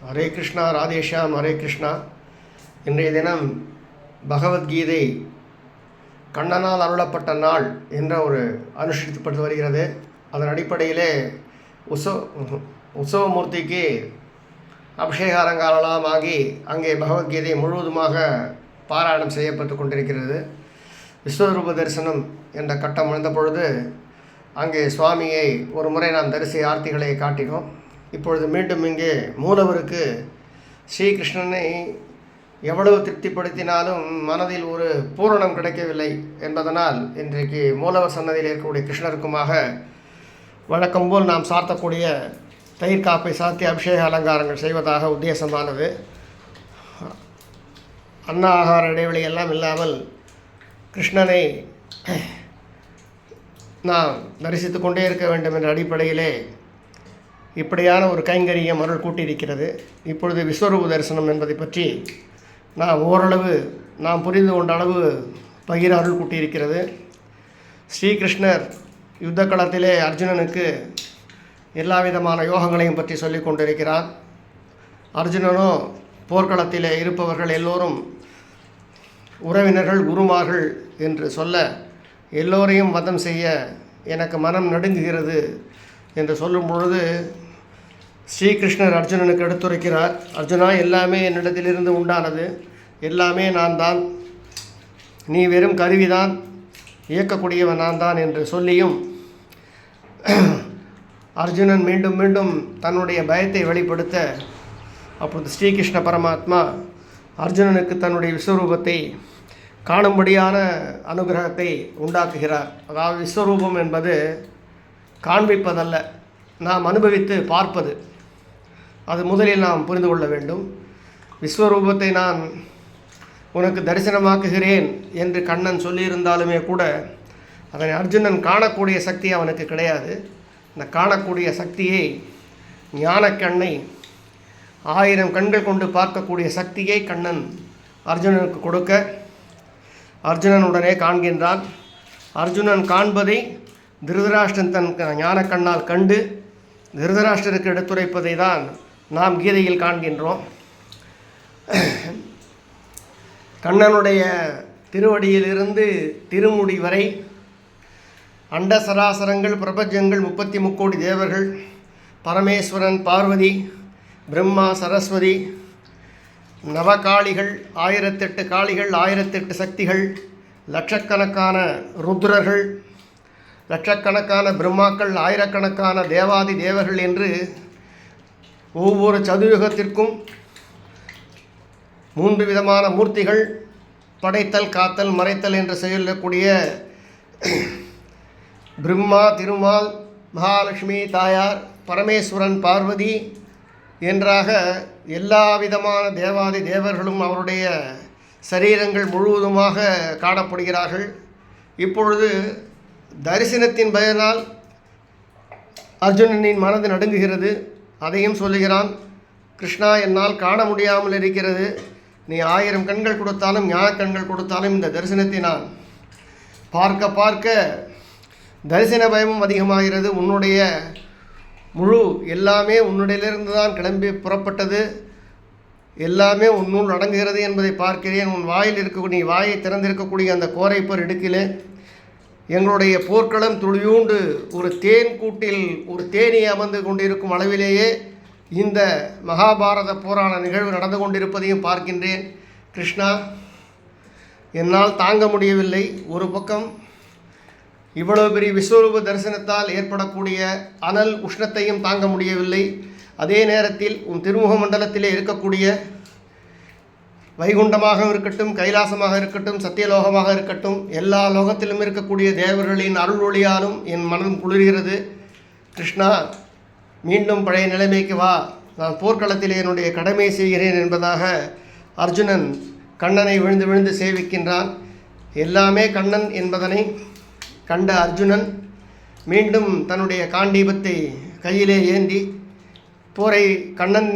ஹரே கிருஷ்ணா, ராதேஷாம். ஹரே கிருஷ்ணா. இன்றைய தினம் பகவத்கீதை கண்ணனால் அருளப்பட்ட நாள் என்ற ஒரு அனுஷ்டிக்கப்பட்டு வருகிறது. அதன் அடிப்படையிலே உற்சவமூர்த்திக்கு அபிஷேக அலங்காரலாம் ஆகி அங்கே பகவத்கீதை முழுவதுமாக பாராயணம் செய்யப்பட்டு கொண்டிருக்கிறது. விஸ்வரூப தரிசனம் என்ற கட்டம் வந்த பொழுது அங்கே சுவாமியை ஒரு முறை நாம் தரிசி ஆர்த்திகளை காட்டினோம். இப்பொழுது மீண்டும் இங்கே மூலவருக்கு ஸ்ரீகிருஷ்ணனை எவ்வளவு திருப்திப்படுத்தினாலும் மனதில் ஒரு பூரணம் கிடைக்கவில்லை என்பதனால் இன்றைக்கு மூலவர் சன்னதியில் இருக்கக்கூடிய கிருஷ்ணருக்குமாக வழக்கம்போல் நாம் சார்த்தக்கூடிய தயிர் காப்பை சாத்தி அபிஷேக அலங்காரங்கள் செய்வதாக உத்தேசமானது. அன்ன ஆகார இடைவெளி எல்லாம் இல்லாமல் கிருஷ்ணனை நாம் தரிசித்து கொண்டே இருக்க வேண்டும் என்ற அடிப்படையிலே இப்படியான ஒரு கைங்கரியம் அருள் கூட்டியிருக்கிறது. இப்பொழுது விஸ்வரூப தரிசனம் என்பதை பற்றி நாம் ஓரளவு நாம் புரிந்து கொண்ட அளவு பகிர அருள் கூட்டியிருக்கிறது. ஸ்ரீகிருஷ்ணர் யுத்த களத்திலே அர்ஜுனனுக்கு எல்லா விதமான யோகங்களையும் பற்றி சொல்லி கொண்டிருக்கிறார். அர்ஜுனனோ போர்க்களத்திலே இருப்பவர்கள் எல்லோரும் உறவினர்கள், குருமார்கள் என்று சொல்ல எல்லோரையும் வதம் செய்ய எனக்கு மனம் நடுங்குகிறது என்று சொல்லும் பொழுது ஸ்ரீகிருஷ்ணர் அர்ஜுனனுக்கு எடுத்துரைக்கிறார். அர்ஜுனா, எல்லாமே என்னிடத்திலிருந்து உண்டானது, எல்லாமே நான் தான், நீ வெறும் கருவிதான், இயக்கக்கூடியவன் நான் தான் என்று சொல்லியும் அர்ஜுனன் மீண்டும் மீண்டும் தன்னுடைய பயத்தை வெளிப்படுத்த அப்பொழுது ஸ்ரீகிருஷ்ண பரமாத்மா அர்ஜுனனுக்கு தன்னுடைய விஸ்வரூபத்தை காணும்படியான அனுகிரகத்தை உண்டாக்குகிறார். அதாவது விஸ்வரூபம் என்பது காண்பிப்பதல்ல, நாம் அனுபவித்து பார்ப்பது. அது முதலில் நாம் புரிந்து கொள்ள வேண்டும். விஸ்வரூபத்தை நான் உனக்கு தரிசனமாக்குகிறேன் என்று கண்ணன் சொல்லியிருந்தாலுமே கூட அதனை அர்ஜுனன் காணக்கூடிய சக்தி அவனுக்கு கிடையாது. இந்த காணக்கூடிய சக்தியை, ஞானக்கண்ணை, 1000 கண்கள் கொண்டு பார்க்கக்கூடிய சக்தியை கண்ணன் அர்ஜுனனுக்கு கொடுக்க அர்ஜுனன் உடனே காண்கின்றான். அர்ஜுனன் காண்பதை திருதராஷ்டிரன் தன் ஞானக்கண்ணால் கண்டு திருதராஷ்டிரருக்கு எடுத்துரைப்பதை தான் நாம் கீதையில் காண்கின்றோம். கண்ணனுடைய திருவடியிலிருந்து திருமுடி வரை அண்ட சராசரங்கள், பிரபஞ்சங்கள், 33 கோடி தேவர்கள், பரமேஸ்வரன், பார்வதி, பிரம்மா, சரஸ்வதி, நவகாளிகள், 1008 காளிகள், 1008 சக்திகள், லட்சக்கணக்கான ருத்ரர்கள், லட்சக்கணக்கான பிரம்மாக்கள், ஆயிரக்கணக்கான தேவாதி தேவர்கள் என்று ஒவ்வொரு சதுயுகத்திற்கும் 3 விதமான மூர்த்திகள், படைத்தல், காத்தல், மறைத்தல் என்று சொல்லக்கூடிய பிரம்மா, திருமால், மகாலட்சுமி தாயார், பரமேஸ்வரன், பார்வதி என்றாக எல்லா விதமான தேவாதி தேவர்களும் அவருடைய சரீரங்கள் முழுவதுமாக காணப்படுகிறார்கள். இப்பொழுது தரிசனத்தின் பயனால் அர்ஜுனனின் மனது நடுங்குகிறது. அதையும் சொல்லுகிறான். கிருஷ்ணா, என்னால் காண முடியாமல் இருக்கிறது. நீ 1000 கண்கள் கொடுத்தாலும், ஞான கண்கள் கொடுத்தாலும் இந்த தரிசனத்தை நான் பார்க்க பார்க்க தரிசன பயமும் அதிகமாகிறது. உன்னுடைய முழு எல்லாமே உன்னுடையிலிருந்து தான் கிளம்பி புறப்பட்டது, எல்லாமே உன்னுள் அடங்குகிறது என்பதை பார்க்கிறேன். உன் வாயில் இருக்கக்கூடிய, நீ வாயை திறந்திருக்கக்கூடிய அந்த கோரைப்பர் இடுக்கிலே எங்களுடைய போர்க்களம் துளியூண்டு ஒரு தேன் கூட்டில் ஒரு தேனி அமர்ந்து கொண்டிருக்கும் அளவிலேயே இந்த மகாபாரத போரான நிகழ்வு நடந்து கொண்டிருப்பதையும் பார்க்கின்றேன். கிருஷ்ணா, என்னால் தாங்க முடியவில்லை. ஒரு பக்கம் இவ்வளவு பெரிய விஸ்வரூப தரிசனத்தால் ஏற்படக்கூடிய அனல் உஷ்ணத்தையும் தாங்க முடியவில்லை. அதே நேரத்தில் உன் திருமுக மண்டலத்திலே இருக்கக்கூடிய வைகுண்டமாக இருக்கட்டும், கைலாசமாக இருக்கட்டும், சத்தியலோகமாக இருக்கட்டும், எல்லா லோகத்திலும் இருக்கக்கூடிய தேவர்களின் அருள் ஒளியாலும் என் மனம் குளிர்கிறது. கிருஷ்ணா, மீண்டும் பழைய நிலைமைக்கு வா, நான் போர்க்களத்தில் என்னுடைய கடமையை செய்கிறேன் என்பதாக அர்ஜுனன் கண்ணனை விழுந்து விழுந்து சேவிக்கின்றான். எல்லாமே கண்ணன் என்பதனை கண்ட அர்ஜுனன் மீண்டும் தன்னுடைய காண்டீபத்தை கையிலே ஏந்தி போரை, கண்ணன்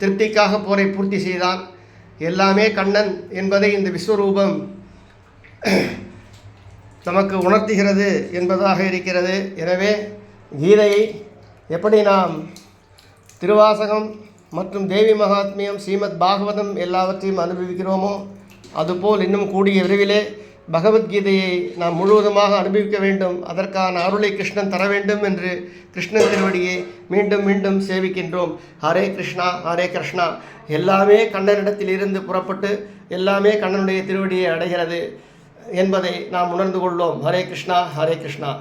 திருப்திக்காக போரை பூர்த்தி செய்தான். எல்லாமே கண்ணன் என்பதை இந்த விஸ்வரூபம் நமக்கு உணர்த்துகிறது என்பதாக இருக்கிறது. எனவே கீதையை எப்படி நாம் திருவாசகம், மற்றும் தேவி மகாத்மியம், ஸ்ரீமத் பாகவதம் எல்லாவற்றையும் அனுபவிக்கிறோமோ அதுபோல் இன்னும் கூடிய விரைவிலே பகவத்கீதையை நாம் முழுவதுமாக அனுபவிக்க வேண்டும். அதற்கான அருளை கிருஷ்ணன் தர வேண்டும் என்று கிருஷ்ணன் திருவடியை மீண்டும் மீண்டும் சேவிக்கின்றோம். ஹரே கிருஷ்ணா ஹரே கிருஷ்ணா. எல்லாமே கண்ணனிடத்தில் இருந்து புறப்பட்டு எல்லாமே கண்ணனுடைய திருவடியை அடைகிறது என்பதை நாம் உணர்ந்து கொள்வோம். ஹரே கிருஷ்ணா ஹரே கிருஷ்ணா.